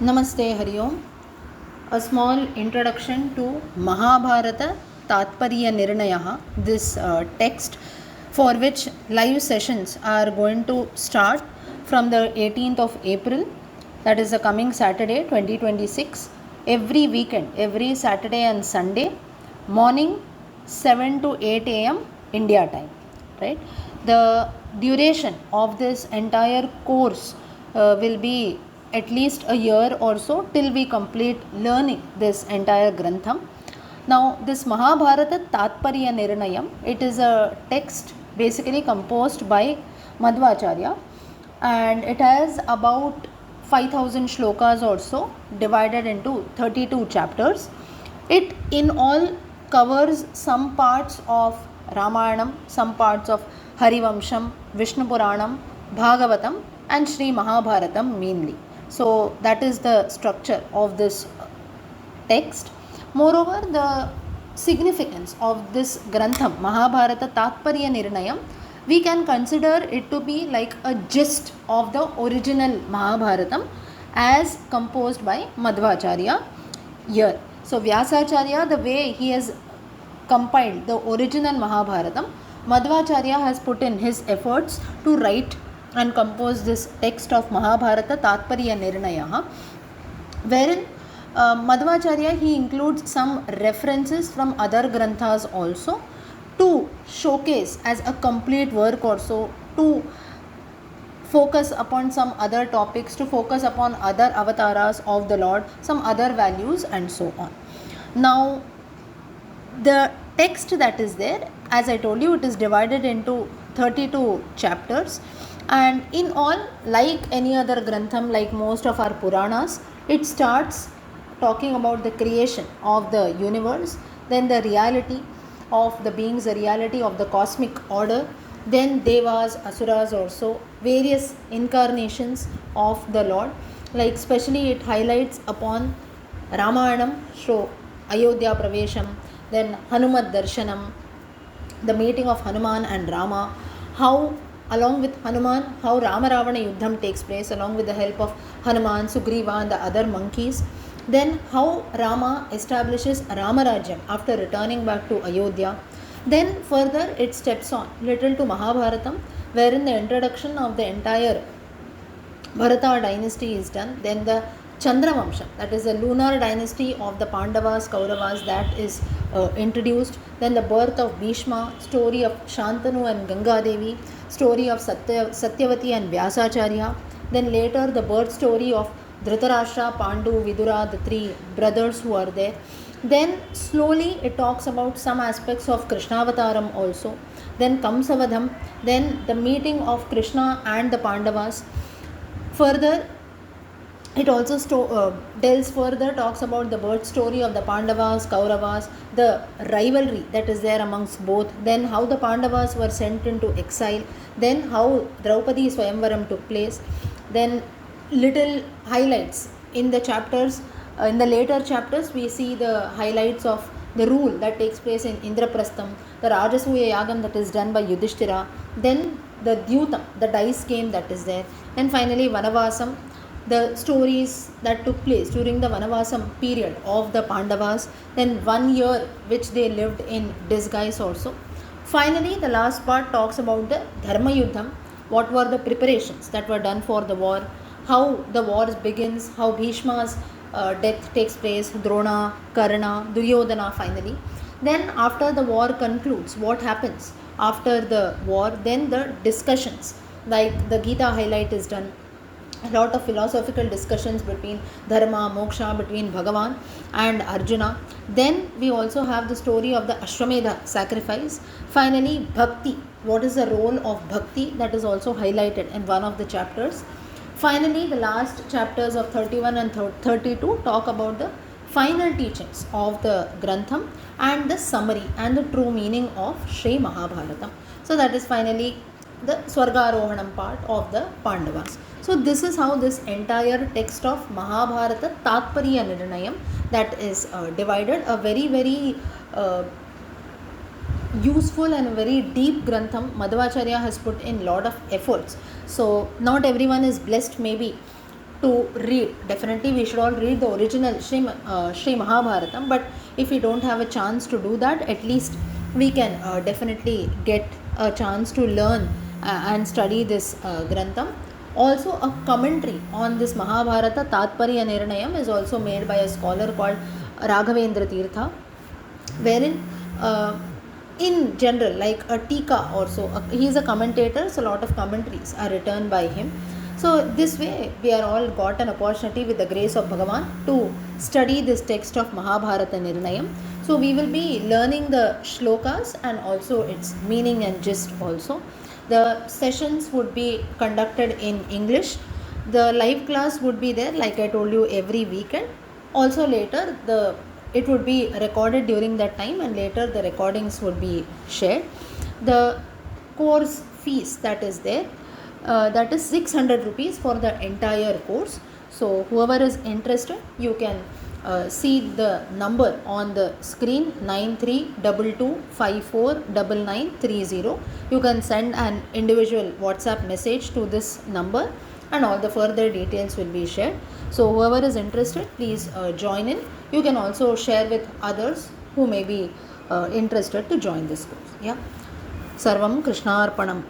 Namaste Hari Om. A small introduction to Mahabharata Tatparyanirnaya, this text for which live sessions are going to start from the 18th of April, that is the coming Saturday 2026, every weekend, every Saturday and Sunday, morning 7 to 8 am India time. Right? The duration of this entire course will be at least a year or so till we complete learning this entire grantham. Now, this Mahabharata Tatparyanirnayam, it is a text basically composed by Madhvacharya, and it has about 5000 shlokas or so, divided into 32 chapters. It in all covers some parts of Ramayanam, some parts of Harivamsham, Vishnu Puranam, Bhagavatam, and Sri Mahabharatam mainly. So that is the structure of this text. Moreover, the significance of this Grantham, Mahabharata Tatparyanirnayam, we can consider it to be like a gist of the original Mahabharatam as composed by Madhvacharya here. So Vyasacharya, the way he has compiled the original Mahabharatam, Madhvacharya has put in his efforts to write and compose this text of Mahabharata Tatparyanirnaya, wherein Madhvacharya he includes some references from other granthas also to showcase as a complete work also, to focus upon some other topics, to focus upon other avatars of the Lord, some other values, and so on. Now, the text that is there, as I told you, it is divided into 32 chapters, and in all, like any other grantham, like most of our Puranas, it starts talking about the creation of the universe, then the reality of the beings, the reality of the cosmic order, then Devas, Asuras also, various incarnations of the Lord. Like especially it highlights upon Ramayanam, so Ayodhya Pravesham, then Hanumat Darshanam, the meeting of Hanuman and Rama, how along with Hanuman, how Rama Ravana Yuddham takes place along with the help of Hanuman, Sugriva and the other monkeys. Then how Rama establishes Ramarajyam after returning back to Ayodhya. Then further it steps on little to Mahabharatam, wherein the introduction of the entire Bharata dynasty is done. Then the Chandravamsha, that is the lunar dynasty of the Pandavas, Kauravas, that is introduced. Then the birth of Bhishma, story of Shantanu and Ganga Devi, story of Satyavati and Vyasacharya. Then later the birth story of Dhritarashtra, Pandu, Vidura, the three brothers who are there. Then slowly it talks about some aspects of Krishnavataram also. Then Kamsavadham, then the meeting of Krishna and the Pandavas. Further, it also delves further, talks about the birth story of the Pandavas, Kauravas, the rivalry that is there amongst both, then how the Pandavas were sent into exile, then how Draupadi Swayamvaram took place, then little highlights in the chapters. In the later chapters, we see the highlights of the rule that takes place in Indraprastham, the Rajasuya Yagam that is done by Yudhishthira, then the Dyutam, the dice game that is there, and finally Vanavasam, the stories that took place during the Vanavasam period of the Pandavas, then 1 year which they lived in disguise also. Finally, the last part talks about the Dharma Yuddham, what were the preparations that were done for the war, how the war begins, how Bhishma's death takes place, Drona, Karna, Duryodhana finally. Then after the war concludes, what happens after the war, then the discussions, like the Gita highlight is done, a lot of philosophical discussions between Dharma, Moksha, between Bhagavan and Arjuna. Then we also have the story of the Ashwamedha sacrifice. Finally, Bhakti, what is the role of Bhakti, that is also highlighted in one of the chapters. Finally, the last chapters of 31 and 32 talk about the final teachings of the Grantham and the summary and the true meaning of Sri Mahabharatam. So that is finally the Swargarohanam part of the Pandavas. So this is how this entire text of Mahabharata Tatparyanirnayam that is divided, a very very useful and very deep grantham. Madhvacharya has put in lot of efforts, so not everyone is blessed maybe to read. Definitely we should all read the original Sri Mahabharatam, but if we don't have a chance to do that, at least we can definitely get a chance to learn and study this Grantham. Also, a commentary on this Mahabharata Tatparyanirnaya is also made by a scholar called Raghavendra Tirtha, wherein in general, like a tika also, he is a commentator, so a lot of commentaries are written by him. So this way we are all got an opportunity with the grace of Bhagavan to study this text of Mahabharata Nirnayam. So we will be learning the shlokas and also its meaning and gist also. The sessions would be conducted in English. The live class would be there, like I told you, every weekend. Also later it would be recorded during that time, and later the recordings would be shared. The course fees that is there, that is 600 rupees for the entire course. So whoever is interested, you can see the number on the screen, 9322549930. You can send an individual WhatsApp message to this number and all the further details will be shared. So whoever is interested, please join in. You can also share with others who may be interested to join this course. Yeah. Sarvam Krishnarpanam.